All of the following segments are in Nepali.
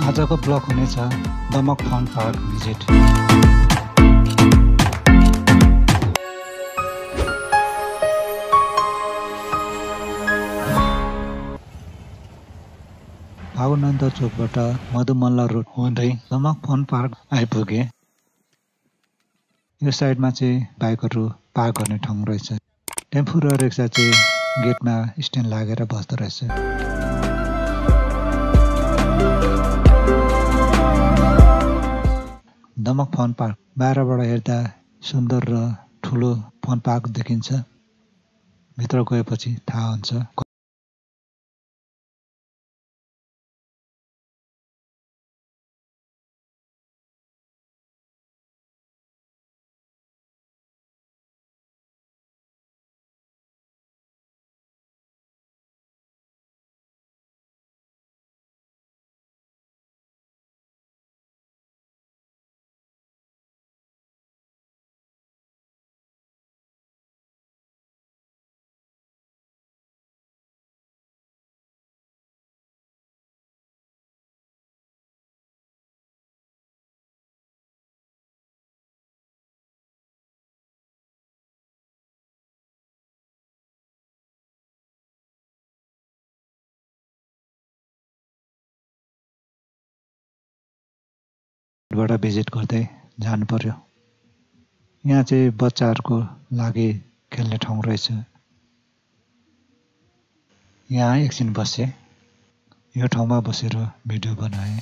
आजको ब्लग हुनेछ दमक फन पार्क भिजिट। भागनन्द चोकबाट मधुमल्ल रोड हुँदै दमक फन पार्क आइपुगे। यो साइडमा चाहिँ बाइकहरू पार्क गर्ने ठाउँ रहेछ। टेम्पो र रिक्सा चाहिँ गेटमा स्ट्यान्ड लागेर बस्दो रहेछ। दमक फन पार्क बाहिरबाट हेर्दा सुन्दर र ठुलो फन पार्क देखिन्छ। भित्र गएपछि थाहा हुन्छ। बाट भिजिट गर्दै जानु पर्यो। यहाँ चाहिँ बच्चाहरूको लागि खेल्ने ठाउँ रहेछ। यहाँ एकछिन बसे। यो ठाउँमा बसेर भिडियो बनाए।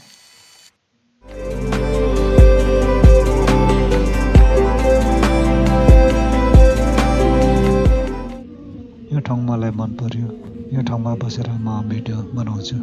यो ठाउँ मलाई मन पर्यो। यो ठाउँमा बसेर म भिडियो बनाउँछु।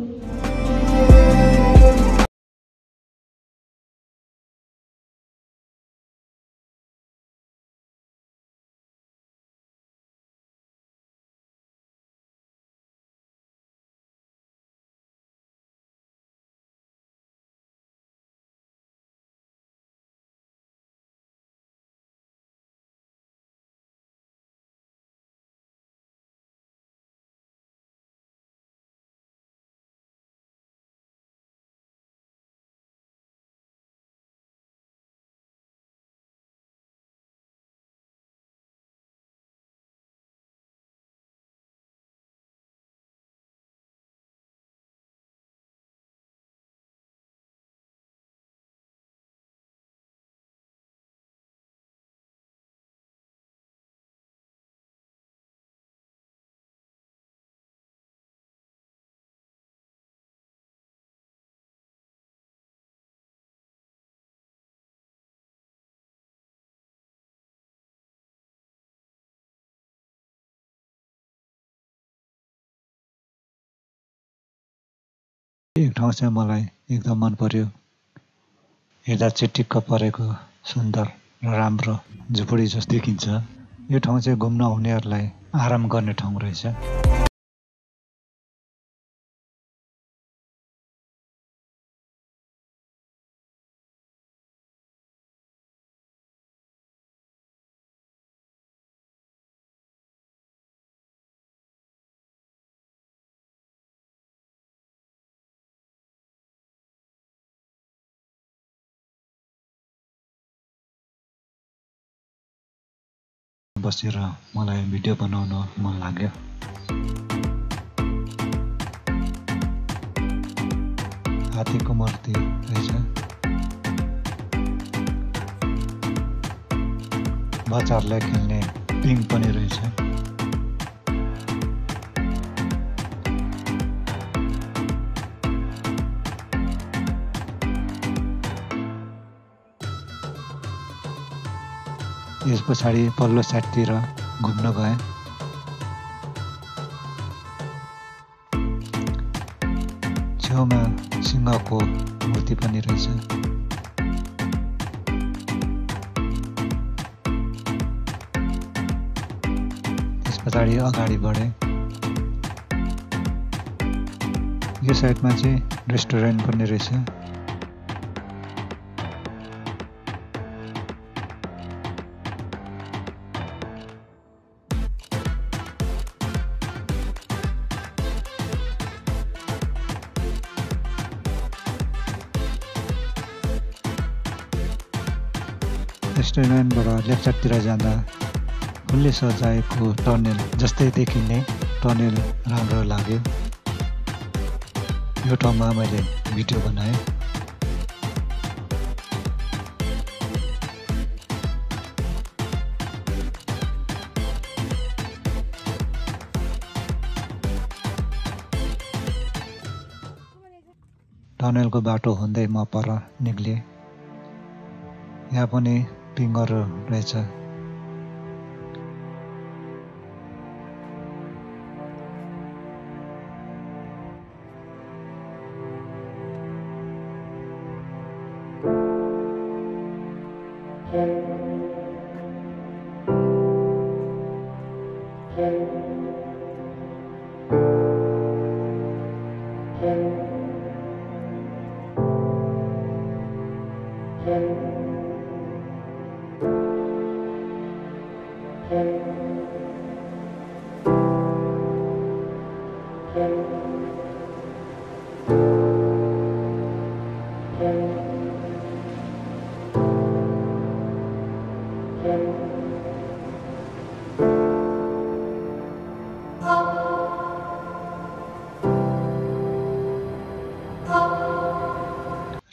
एक ठाउँ चाहिँ मलाई एकदम मन पर्यो। हेर्दा चिटिक्क परेको सुन्दर र राम्रो झुपडी जस्तो देखिन्छ। यो ठाउँ चाहिँ घुम्न आउनेहरूलाई आराम गर्ने ठाउँ रहेछ। बसेर मलाई भिडियो बनाउन मन लाग्यो। हात्तीको मूर्ति रहेछ। बच्चाहरूलाई खेल्ने पिङ पनि रहेछ। यस पछाडि पल्लो साइडतिर घुम्न गएँ। छेउमा सिंहको मूर्ति पनि रहेछ। त्यस पछाडि अगाडि बढेँ। यो साइडमा चाहिँ रेस्टुरेन्ट पनि रहेछ। रेस्टुरेन्टबाट लेक्चरतिर जाँदा फुलले सजाएको टनेल जस्तै देखिने टनेल राम्रो लाग्यो। यो ठाउँमा मैले भिडियो बनाएँ। टनेलको बाटो हुँदै म पर निक्लेँ। यहाँ पनि पिङहरू रहेछ।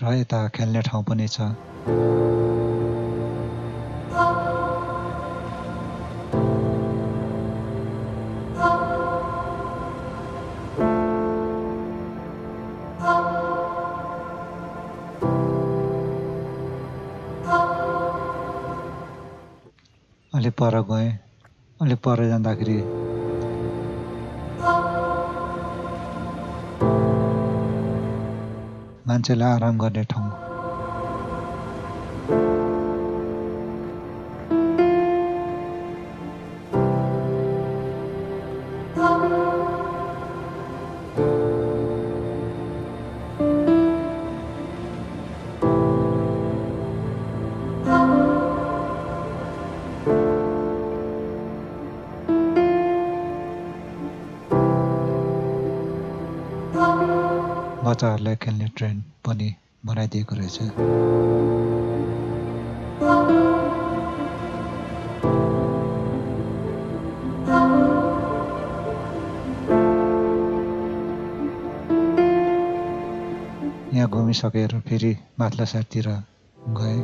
र यता खेल्ने ठाउँ पनि छ। अलि पर गएँ। अलि पर जाँदाखेरि मान्छेलाई आराम गर्ने ठाउँ। बच्चाहरूलाई खेल्ने ट्रेन पनि बनाइदिएको रहेछ। यहाँ घुमिसकेर फेरि माथिल्लो साइडतिर गएँ।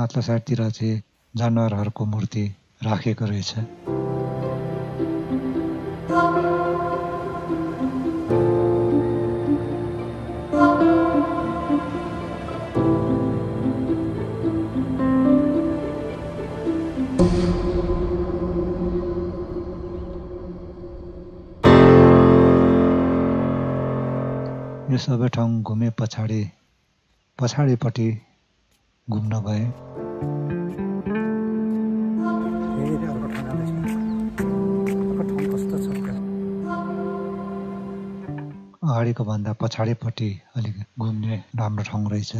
माथिल्लो साइडतिर चाहिँ जनावरहरूको मूर्ति राखेको रहेछ। यो सबै ठाउँ घुमे पछाडिपट्टि घुम्न गए। अगाडिको भन्दा पछाडिपट्टि अलिक घुम्ने राम्रो ठाउँ रहेछ।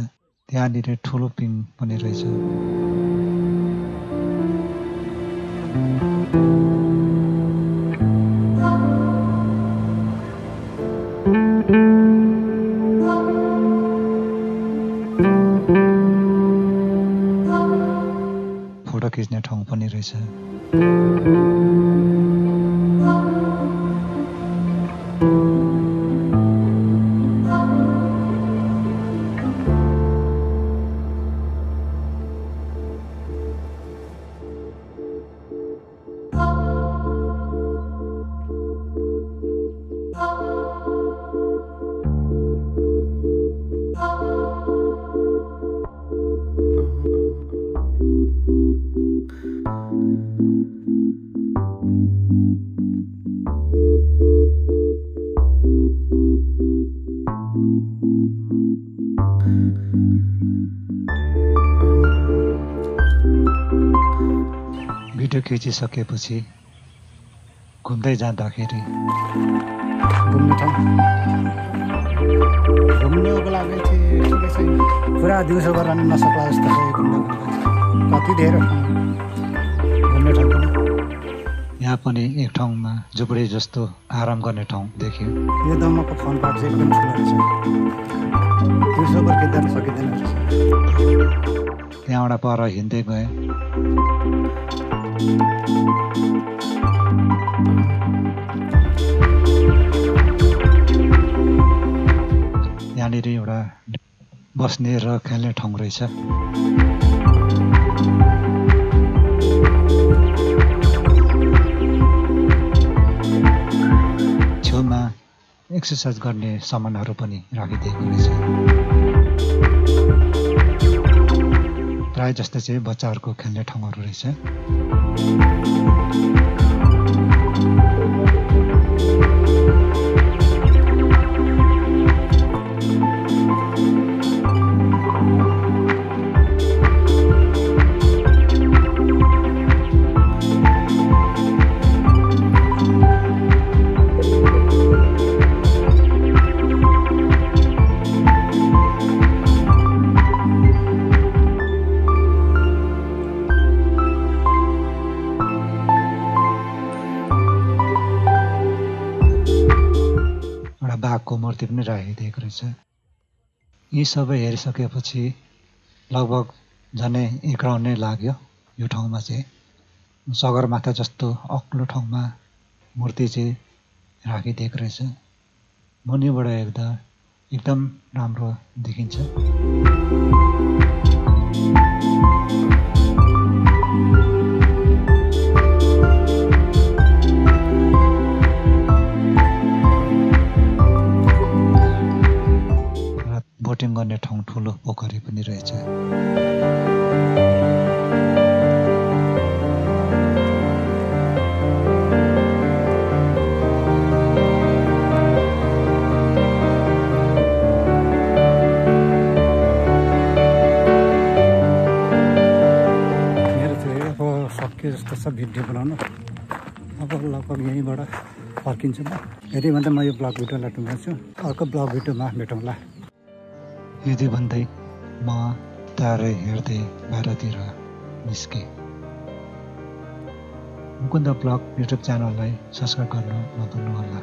त्यहाँनिर ठुलो पिङ पनि रहेछ। फोटो खिच्ने ठाउँ पनि रहेछ। भिडियो खिचिसकेपछि घुम्दै जाँदाखेरि घुम्ने ठाउँ घुम्नुको लागि चाहिँ ठिकै छ। पुरा दिउँसो गरेर नसक्ला जस्तो छ यो घुम्न कति धेरै घुम्ने ठाउँ पनि। यहाँ पनि एक ठाउँमा झुपडी जस्तो आराम गर्ने ठाउँ देखियो। यो दमकको फन पार्क चाहिँ एकदम ठुलो रहेछ, दिउँसो फर्किँदा सकिँदैन रहेछ। त्यहाँबाट पर हिँड्दै गएँ। यहाँनिर एउटा बस्ने र खेल्ने ठाउँ रहेछ। छेउमा एक्सर्साइज गर्ने सामानहरू पनि राखिदिएको रहेछ। प्राय जस्तो चाहिँ बच्चाहरूको खेल्ने ठाउँहरू रहेछ। बाघको मूर्ति पनि राखिदिएको रहेछ। यी सबै हेरिसकेपछि लगभग झनै 1 राउन्ड नै लाग्यो। यो ठाउँमा चाहिँ सगरमाथा जस्तो अग्लो ठाउँमा मूर्ति चाहिँ राखिदिएको रहेछ। मुनिबाट हेर्दा एकदम राम्रो देखिन्छ। बोटिङ गर्ने ठाउँ ठुलो पोखरी पनि रहेछ। मेरो चाहिँ अब सक्यो जस्तो छ भिडियो बनाउनु। अब लगभग यहीँबाट फर्किन्छु म। यदि भन्दा म यो ब्लग भिडियोलाई टुङ्गाउँछु। अर्को ब्लग भिडियोमा भेटौँला। यदि भन्दै म तारै हेर्दै बाहिरतिर निस्केँ। मुकुन्द ब्लग युट्युब च्यानललाई सब्सक्राइब गर्न नभुल्नुहोला।